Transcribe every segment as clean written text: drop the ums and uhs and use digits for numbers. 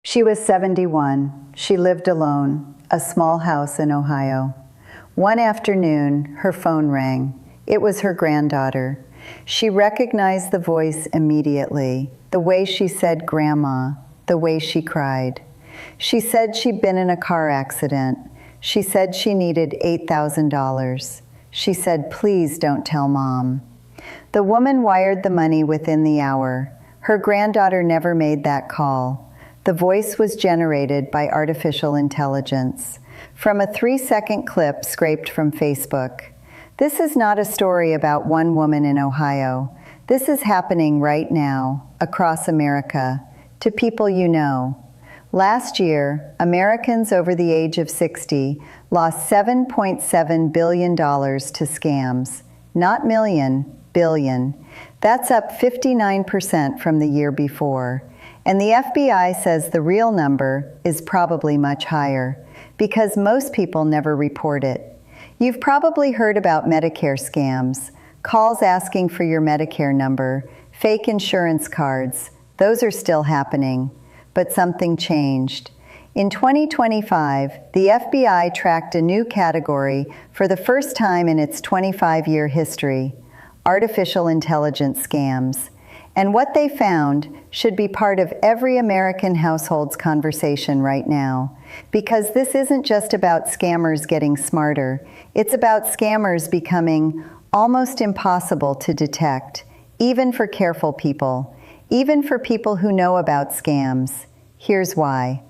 She was 71. She lived alone, a small house in Ohio. One afternoon, her phone rang. It was her granddaughter. She recognized the voice immediately, the way she said "Grandma," the way she cried. She said she'd been in a car accident. She said she needed $8,000. She said, "Please don't tell Mom." The woman wired the money within the hour. Her granddaughter never made that call. The voice was generated by artificial intelligence from a 3-second clip scraped from Facebook. This is not a story about one woman in Ohio. This is happening right now, across America, to people you know. Last year, Americans over the age of 60 lost $7.7 billion to scams. Not million, billion. That's up 59% from the year before. And the FBI says the real number is probably much higher, because most people never report it. You've probably heard about Medicare scams, calls asking for your Medicare number, fake insurance cards. Those are still happening. But something changed. In 2025, the FBI tracked a new category for the first time in its 25-year history: artificial intelligence scams. And what they found should be part of every American household's conversation right now. Because this isn't just about scammers getting smarter. It's about scammers becoming almost impossible to detect, even for careful people, even for people who know about scams. Here's why.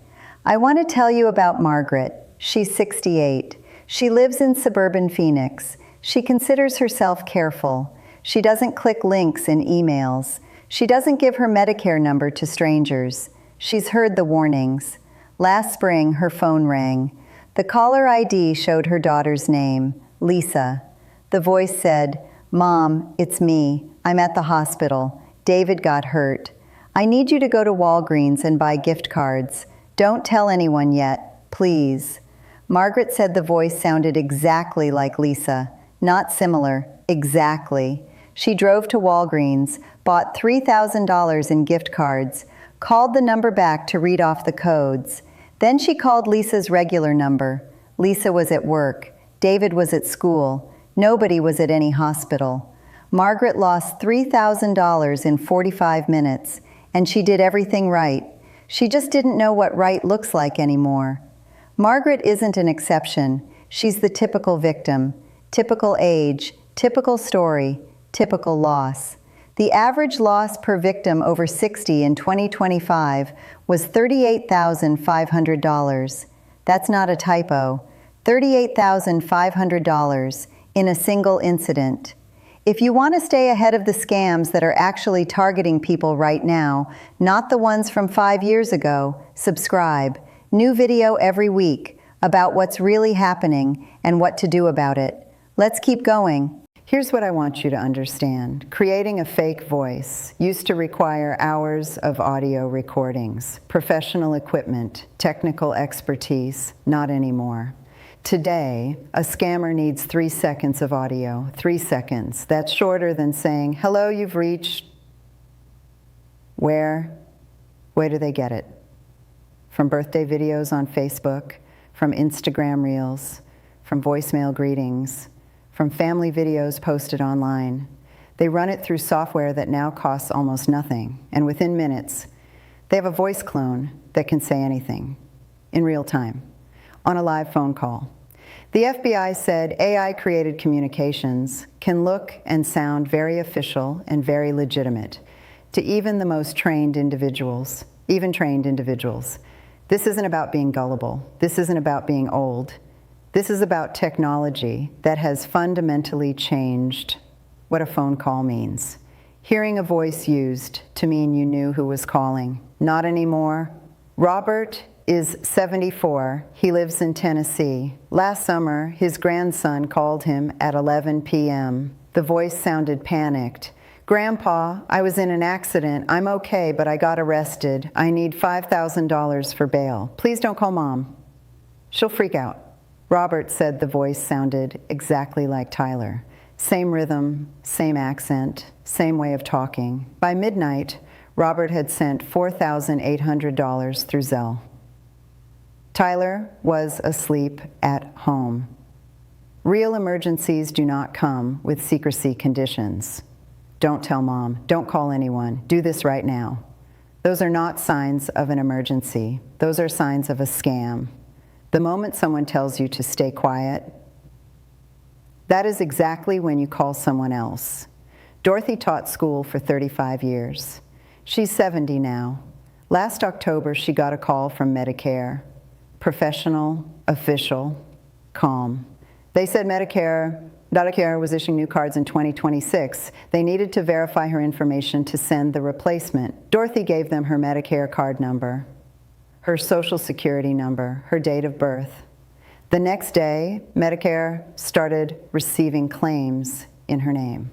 I want to tell you about Margaret. She's 68. She lives in suburban Phoenix. She considers herself careful. She doesn't click links in emails. She doesn't give her Medicare number to strangers. She's heard the warnings. Last spring, her phone rang. The caller ID showed her daughter's name, Lisa. The voice said, "Mom, it's me. I'm at the hospital. David got hurt. I need you to go to Walgreens and buy gift cards. Don't tell anyone yet, please." Margaret said the voice sounded exactly like Lisa. Not similar, exactly. She drove to Walgreens, bought $3,000 in gift cards, called the number back to read off the codes. Then she called Lisa's regular number. Lisa was at work. David was at school. Nobody was at any hospital. Margaret lost $3,000 in 45 minutes, and she did everything right. She just didn't know what right looks like anymore. Margaret isn't an exception. She's the typical victim. Typical age, typical story, typical loss. The average loss per victim over 60 in 2025 was $38,500. That's not a typo. $38,500 in a single incident. If you want to stay ahead of the scams that are actually targeting people right now, not the ones from 5 years ago, subscribe. New video every week about what's really happening and what to do about it. Let's keep going. Here's what I want you to understand. Creating a fake voice used to require hours of audio recordings, professional equipment, technical expertise. Not anymore. Today, a scammer needs 3 seconds of audio. 3 seconds. That's shorter than saying, "Hello, you've reached..." Where do they get it? From birthday videos on Facebook, from Instagram Reels, from voicemail greetings, from family videos posted online. They run it through software that now costs almost nothing, and within minutes, they have a voice clone that can say anything, in real time, on a live phone call. The FBI said AI-created communications can look and sound very official and very legitimate to even the most trained individuals, even trained individuals. This isn't about being gullible. This isn't about being old. This is about technology that has fundamentally changed what a phone call means. Hearing a voice used to mean you knew who was calling. Not anymore. Robert is 74. He lives in Tennessee. Last summer, his grandson called him at 11 p.m. The voice sounded panicked. "Grandpa, I was in an accident. I'm okay, but I got arrested. I need $5,000 for bail. Please don't call Mom. She'll freak out." Robert said the voice sounded exactly like Tyler. Same rhythm, same accent, same way of talking. By midnight, Robert had sent $4,800 through Zelle. Tyler was asleep at home. Real emergencies do not come with secrecy conditions. Don't tell mom. Don't call anyone. Do this right now. Those are not signs of an emergency. Those are signs of a scam. The moment someone tells you to stay quiet, that is exactly when you call someone else. Dorothy taught school for 35 years. She's 70 now. Last October, she got a call from Medicare. Professional, official, calm. They said Medicare was issuing new cards in 2026. They needed to verify her information to send the replacement. Dorothy gave them her Medicare card number, her Social Security number, her date of birth. The next day, Medicare started receiving claims in her name.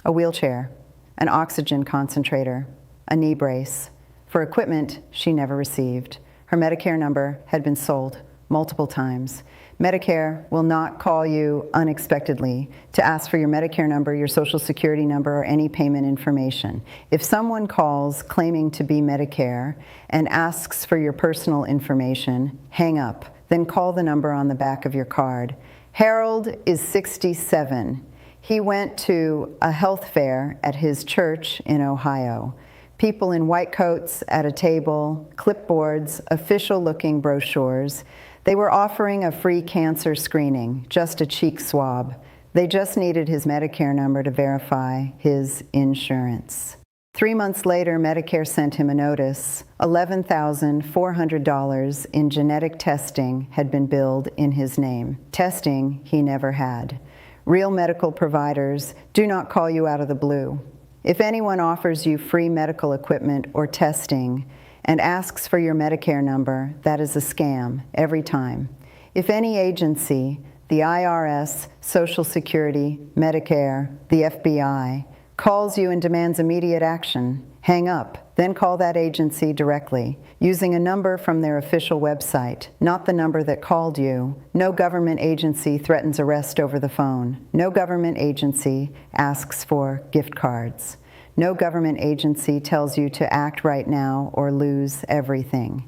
A wheelchair, an oxygen concentrator, a knee brace, for equipment she never received. Her Medicare number had been sold multiple times. Medicare will not call you unexpectedly to ask for your Medicare number, your Social Security number, or any payment information. If someone calls claiming to be Medicare and asks for your personal information, hang up. Then call the number on the back of your card. Harold is 67. He went to a health fair at his church in Ohio. People in white coats at a table, clipboards, official-looking brochures. They were offering a free cancer screening, just a cheek swab. They just needed his Medicare number to verify his insurance. 3 months later, Medicare sent him a notice. $11,400 in genetic testing had been billed in his name. Testing he never had. Real medical providers do not call you out of the blue. If anyone offers you free medical equipment or testing and asks for your Medicare number, that is a scam every time. If any agency, the IRS, Social Security, Medicare, the FBI, calls you and demands immediate action, hang up, then call that agency directly, using a number from their official website, not the number that called you. No government agency threatens arrest over the phone. No government agency asks for gift cards. No government agency tells you to act right now or lose everything.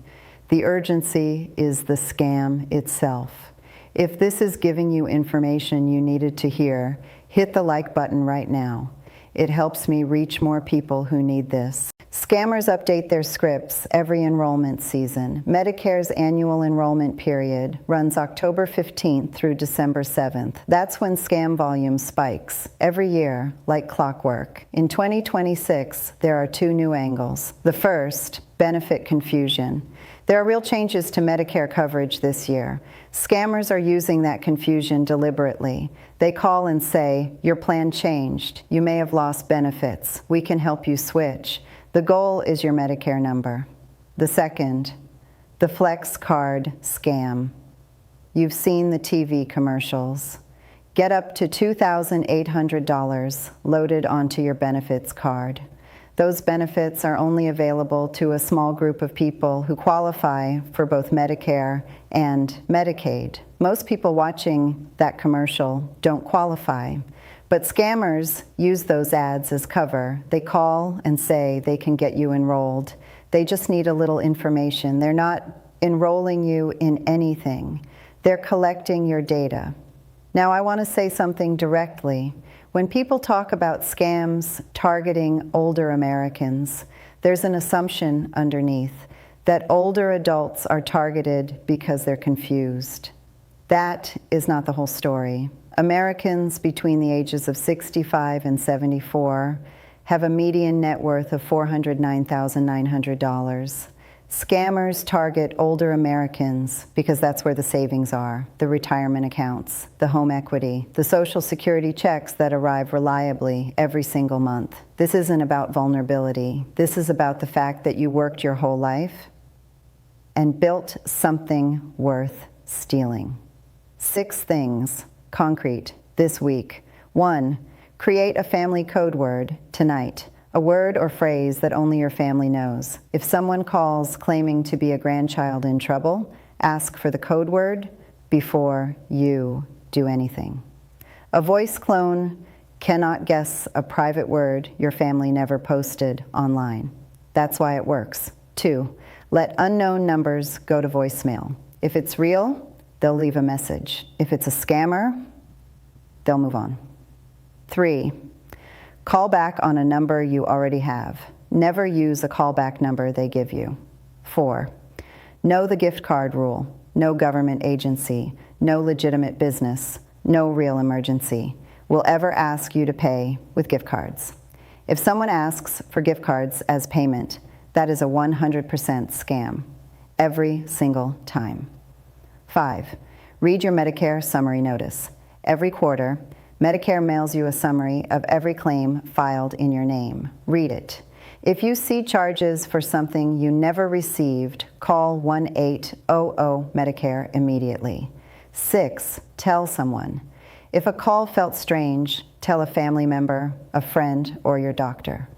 The urgency is the scam itself. If this is giving you information you needed to hear, hit the like button right now. It helps me reach more people who need this. Scammers update their scripts every enrollment season. Medicare's annual enrollment period runs October 15th through December 7th. That's when scam volume spikes, every year, like clockwork. In 2026, there are 2 new angles. The first, benefit confusion. There are real changes to Medicare coverage this year. Scammers are using that confusion deliberately. They call and say, your plan changed. You may have lost benefits. We can help you switch. The goal is your Medicare number. The second, the Flex Card scam. You've seen the TV commercials. Get up to $2,800 loaded onto your benefits card. Those benefits are only available to a small group of people who qualify for both Medicare and Medicaid. Most people watching that commercial don't qualify, but scammers use those ads as cover. They call and say they can get you enrolled. They just need a little information. They're not enrolling you in anything. They're collecting your data. Now, I want to say something directly. When people talk about scams targeting older Americans, there's an assumption underneath that older adults are targeted because they're confused. That is not the whole story. Americans between the ages of 65 and 74 have a median net worth of $409,900. Scammers target older Americans because that's where the savings are, the retirement accounts, the home equity, the Social Security checks that arrive reliably every single month. This isn't about vulnerability. This is about the fact that you worked your whole life and built something worth stealing. 6 things, concrete, this week. 1, create a family code word tonight. A word or phrase that only your family knows. If someone calls claiming to be a grandchild in trouble, ask for the code word before you do anything. A voice clone cannot guess a private word your family never posted online. That's why it works. 2, let unknown numbers go to voicemail. If it's real, they'll leave a message. If it's a scammer, they'll move on. 3, call back on a number you already have. Never use a callback number they give you. 4, know the gift card rule. No government agency, no legitimate business, no real emergency will ever ask you to pay with gift cards. If someone asks for gift cards as payment, that is a 100% scam, every single time. 5, read your Medicare summary notice. Every quarter, Medicare mails you a summary of every claim filed in your name. Read it. If you see charges for something you never received, call 1-800-MEDICARE immediately. 6, tell someone. If a call felt strange, tell a family member, a friend, or your doctor.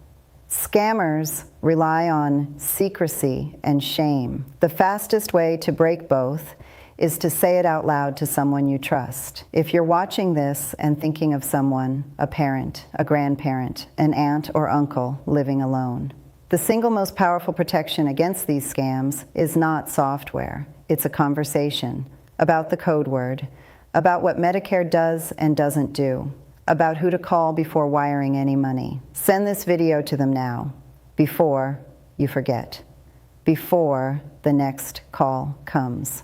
Scammers rely on secrecy and shame. The fastest way to break both is to say it out loud to someone you trust. If you're watching this and thinking of someone, a parent, a grandparent, an aunt or uncle living alone, the single most powerful protection against these scams is not software. It's a conversation about the code word, about what Medicare does and doesn't do, about who to call before wiring any money. Send this video to them now, before you forget, before the next call comes.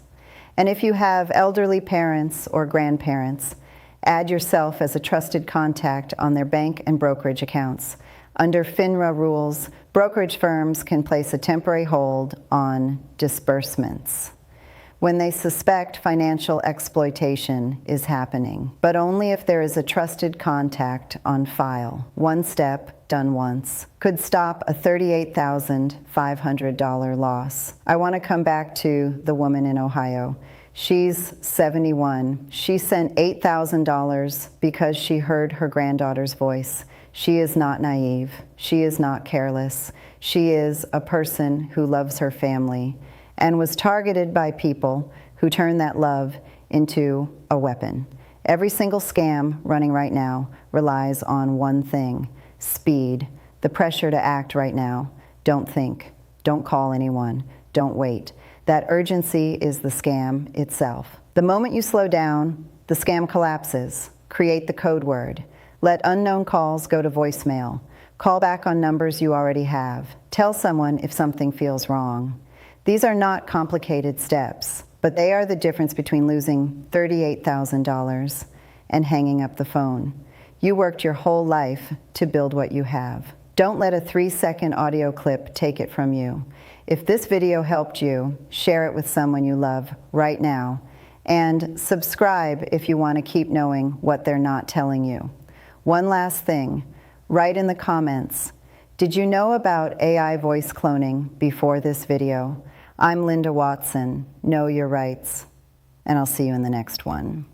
And if you have elderly parents or grandparents, add yourself as a trusted contact on their bank and brokerage accounts. Under FINRA rules, brokerage firms can place a temporary hold on disbursements when they suspect financial exploitation is happening, but only if there is a trusted contact on file. One step, done once, could stop a $38,500 loss. I want to come back to the woman in Ohio. She's 71. She sent $8,000 because she heard her granddaughter's voice. She is not naive. She is not careless. She is a person who loves her family and was targeted by people who turned that love into a weapon. Every single scam running right now relies on one thing: speed, the pressure to act right now. Don't think, don't call anyone, don't wait. That urgency is the scam itself. The moment you slow down, the scam collapses. Create the code word. Let unknown calls go to voicemail. Call back on numbers you already have. Tell someone if something feels wrong. These are not complicated steps, but they are the difference between losing $38,000 and hanging up the phone. You worked your whole life to build what you have. Don't let a 3-second audio clip take it from you. If this video helped you, share it with someone you love right now, and subscribe if you want to keep knowing what they're not telling you. One last thing, write in the comments, did you know about AI voice cloning before this video? I'm Linda Watson. Know your rights, and I'll see you in the next one.